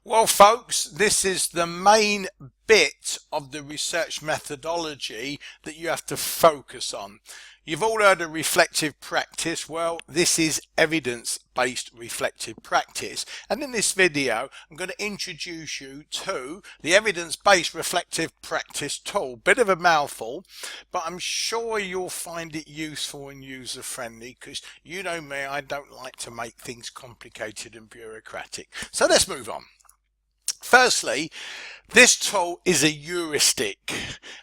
Well, folks, this is the main bit of the research methodology that you have to focus on. You've all heard of reflective practice. Well, this is evidence-based reflective practice. And in this video, I'm going to introduce you to the evidence-based reflective practice tool. Bit of a mouthful, but I'm sure you'll find it useful and user-friendly because you know me, I don't like to make things complicated and bureaucratic. So let's move on. Firstly, this tool is a heuristic,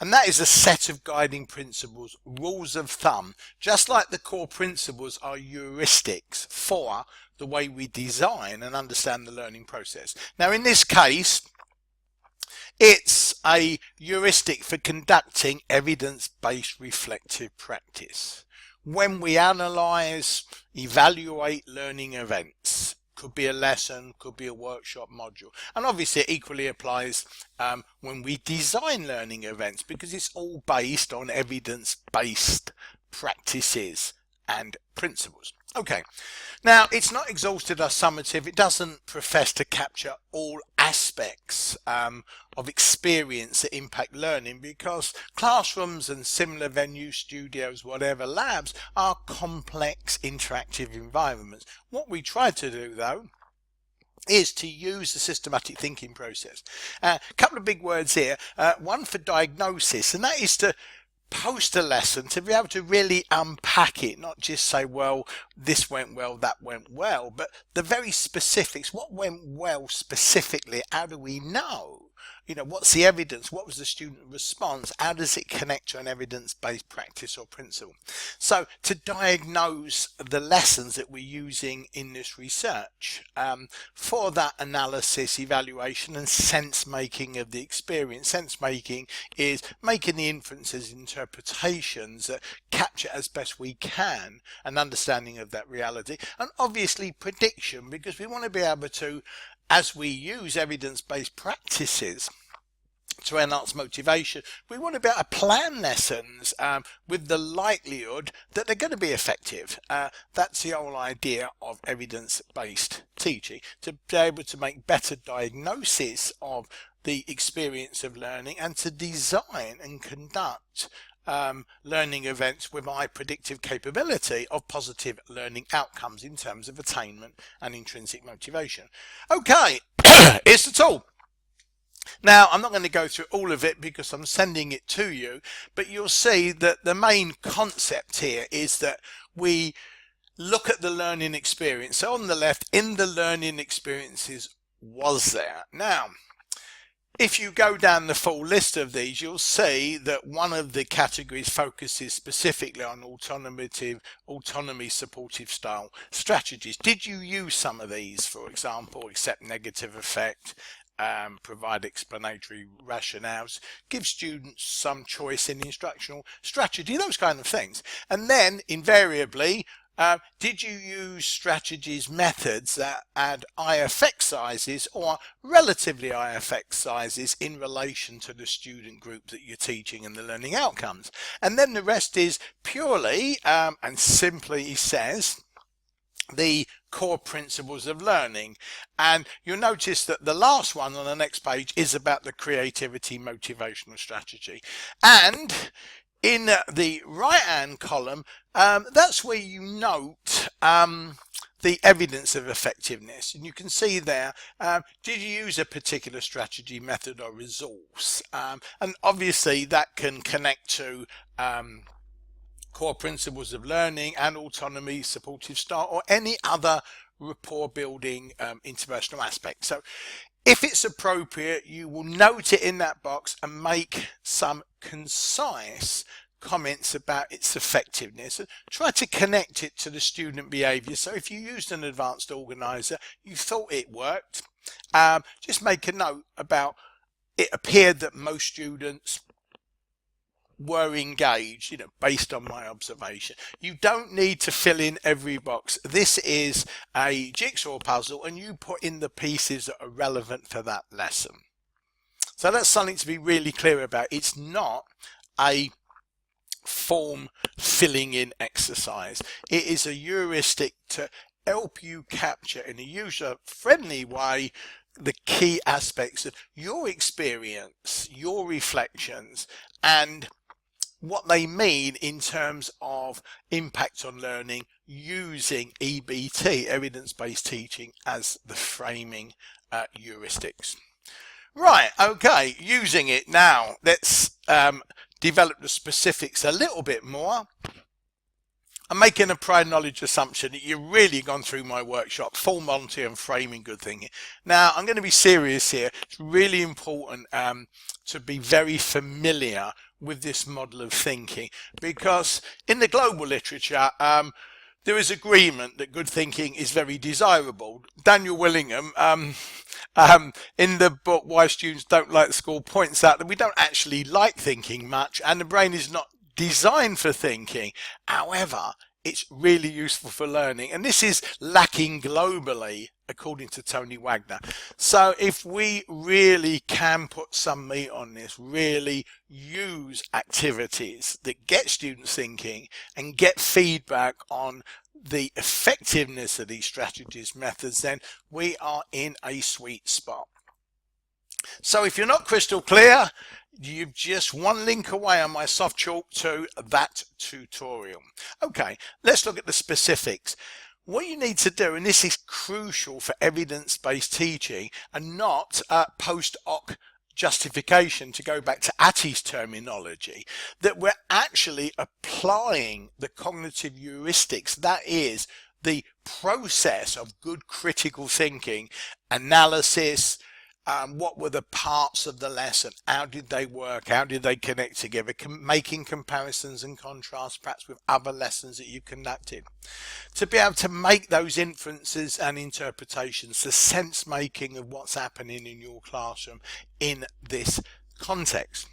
and that is a set of guiding principles, rules of thumb, just like the core principles are heuristics for the way we design and understand the learning process. Now, in this case, it's a heuristic for conducting evidence-based reflective practice. When we analyze, evaluate learning events, could be a lesson, could be a workshop module, and obviously it equally applies when we design learning events, because it's all based on evidence-based practices and principles. Okay, now it's not exhaustive or summative. It doesn't profess to capture all aspects of experience that impact learning, because classrooms and similar venues, studios, whatever, labs are complex interactive environments. What we try to do though is to use the systematic thinking process. A couple of big words here, one for diagnosis, and that is to post a lesson, to be able to really unpack it, not just say, well, this went well, that went well, but the very specifics. What went well specifically? How do we know? You know, what's the evidence? What was the student response? How does it connect to an evidence-based practice or principle? So to diagnose the lessons that we're using in this research, for that analysis, evaluation and sense making of the experience. Sense making is making the inferences, interpretations that capture as best we can an understanding of that reality, and obviously prediction, because we want to be able to, as we use evidence-based practices to enhance motivation, we want to be able to plan lessons with the likelihood that they're going to be effective. That's the whole idea of evidence-based teaching, to be able to make better diagnosis of the experience of learning and to design and conduct learning events with high predictive capability of positive learning outcomes in terms of attainment and intrinsic motivation. Okay, here's the tool. Now, I'm not going to go through all of it because I'm sending it to you, but you'll see that the main concept here is that we look at the learning experience. So on the left, in the learning experiences was there. Now, if you go down the full list of these, you'll see that one of the categories focuses specifically on autonomy supportive style strategies. Did you use some of these, for example, accept negative effect, provide explanatory rationales, give students some choice in the instructional strategy, those kind of things? And then invariably, did you use strategies, methods that add high effect sizes or relatively high effect sizes in relation to the student group that you're teaching and the learning outcomes? And then the rest is purely and simply says the core principles of learning. And you'll notice that the last one on the next page is about the creativity motivational strategy. And in the right hand column, that's where you note the evidence of effectiveness, and you can see there, did you use a particular strategy, method or resource? And obviously that can connect to core principles of learning and autonomy, supportive style, or any other rapport building interpersonal aspect. So if it's appropriate, you will note it in that box and make some concise comments about its effectiveness and try to connect it to the student behavior. So if you used an advanced organizer, you thought it worked, just make a note about it appeared that most students were engaged, you know, based on my observation. You don't need to fill in every box. This is a jigsaw puzzle and you put in the pieces that are relevant for that lesson. So that's something to be really clear about. It's not a form filling in exercise. It is a heuristic to help you capture in a user friendly way the key aspects of your experience, your reflections, and what they mean in terms of impact on learning using EBT, evidence-based teaching, as the framing heuristics. Right, okay, using it now. Let's develop the specifics a little bit more. I'm making a prior knowledge assumption that you've really gone through my workshop, Full Monty and Framing Good Thinking. Now, I'm going to be serious here. It's really important to be very familiar with this model of thinking, because in the global literature, there is agreement that good thinking is very desirable. Daniel Willingham, in the book Why Students Don't Like School, points out that we don't actually like thinking much, and the brain is not designed for thinking. However, it's really useful for learning, and this is lacking globally, according to Tony Wagner. So if we really can put some meat on this, really use activities that get students thinking and get feedback on the effectiveness of these strategies, methods, then we are in a sweet spot. So if you're not crystal clear, you've just one link away on my soft chalk to that tutorial. Okay, let's look at the specifics. What you need to do, and this is crucial for evidence-based teaching and not post hoc justification, to go back to Atti's terminology, that we're actually applying the cognitive heuristics, that is the process of good critical thinking, analysis, what were the parts of the lesson, how did they work, how did they connect together, making comparisons and contrasts perhaps with other lessons that you conducted, to be able to make those inferences and interpretations, the sense making of what's happening in your classroom in this context.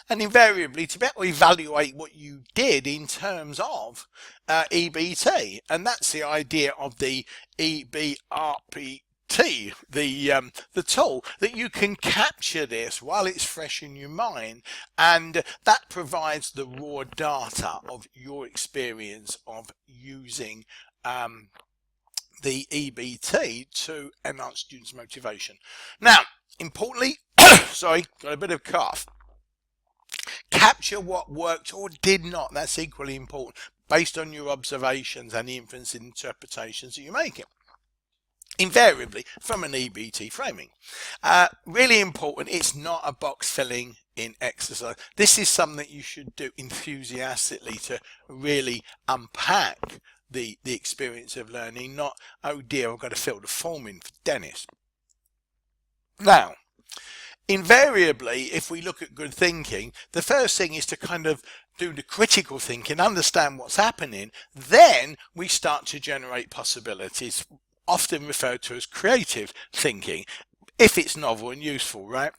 And invariably to be able to evaluate what you did in terms of EBT, and that's the idea of the EBRP, the tool, that you can capture this while it's fresh in your mind, and that provides the raw data of your experience of using the EBT to enhance students' motivation. Now, importantly, sorry, got a bit of cough. Capture what worked or did not. That's equally important, based on your observations and the inference and interpretations that you're making, invariably from an EBT framing. Really important, it's not a box filling in exercise. This is something that you should do enthusiastically to really unpack the experience of learning, not, oh dear, I've got to fill the form in for Dennis. Now, invariably, if we look at good thinking, the first thing is to kind of do the critical thinking, understand what's happening, then we start to generate possibilities, often referred to as creative thinking, if it's novel and useful, right?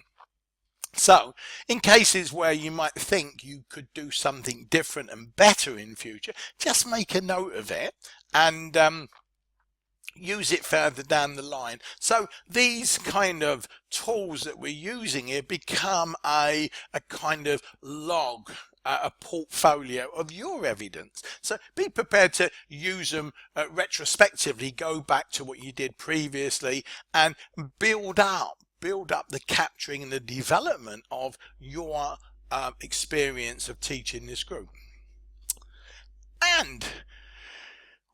So, in cases where you might think you could do something different and better in future, just make a note of it and use it further down the line. So these kind of tools that we're using here become a kind of log, a portfolio of your evidence. So be prepared to use them retrospectively, go back to what you did previously and build up the capturing and the development of your experience of teaching this group. And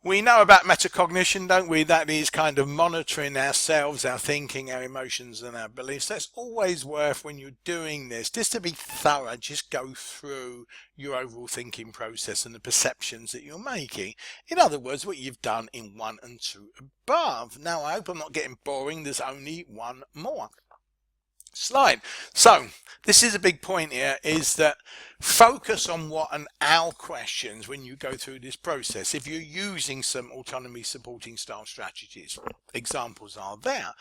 we know about metacognition, don't we? That is kind of monitoring ourselves, our thinking, our emotions and our beliefs. That's always worth, when you're doing this, just to be thorough, just go through your overall thinking process and the perceptions that you're making. In other words, what you've done in 1 and 2 above. Now, I hope I'm not getting boring. There's only one more slide. So this is a big point here, is that focus on what and our questions when you go through this process. If you're using some autonomy supporting style strategies, examples are there,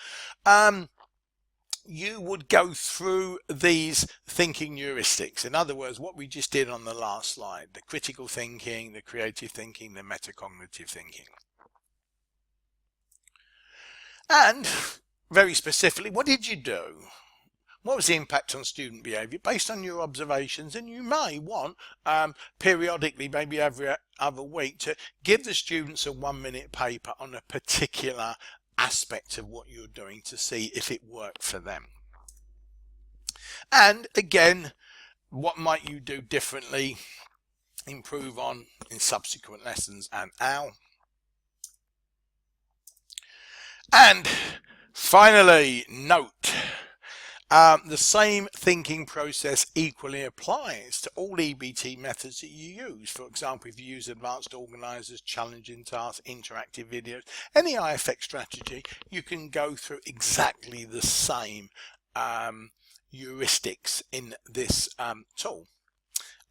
you would go through these thinking heuristics. In other words, what we just did on the last slide, the critical thinking, the creative thinking, the metacognitive thinking. And very specifically, what did you do? What was the impact on student behaviour based on your observations? And you may want periodically, maybe every other week, to give the students a 1-minute paper on a particular aspect of what you're doing to see if it worked for them. And again, what might you do differently, improve on in subsequent lessons and how. And finally, note, the same thinking process equally applies to all EBT methods that you use. For example, if you use advanced organizers, challenging tasks, interactive videos, any IFX strategy, you can go through exactly the same heuristics in this tool.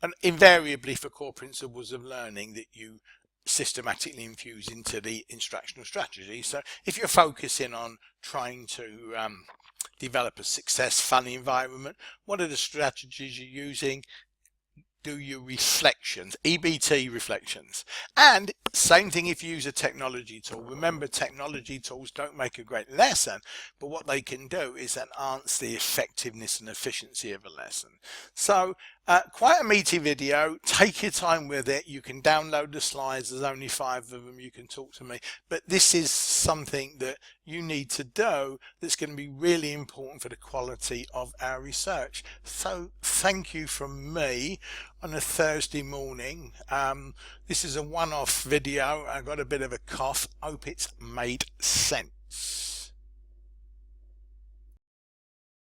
And invariably for core principles of learning that you systematically infuse into the instructional strategy. So if you're focusing on trying to develop a success fun environment, what are the strategies you're using? Do your reflections, EBT reflections. And same thing if you use a technology tool. Remember, technology tools don't make a great lesson, but what they can do is enhance the effectiveness and efficiency of a lesson. So quite a meaty video. Take your time with it. You can download the slides. There's only 5 of them. You can talk to me. But this is something that you need to do that's going to be really important for the quality of our research. So thank you from me on a Thursday morning. This is a one-off video. I got a bit of a cough. Hope it's made sense.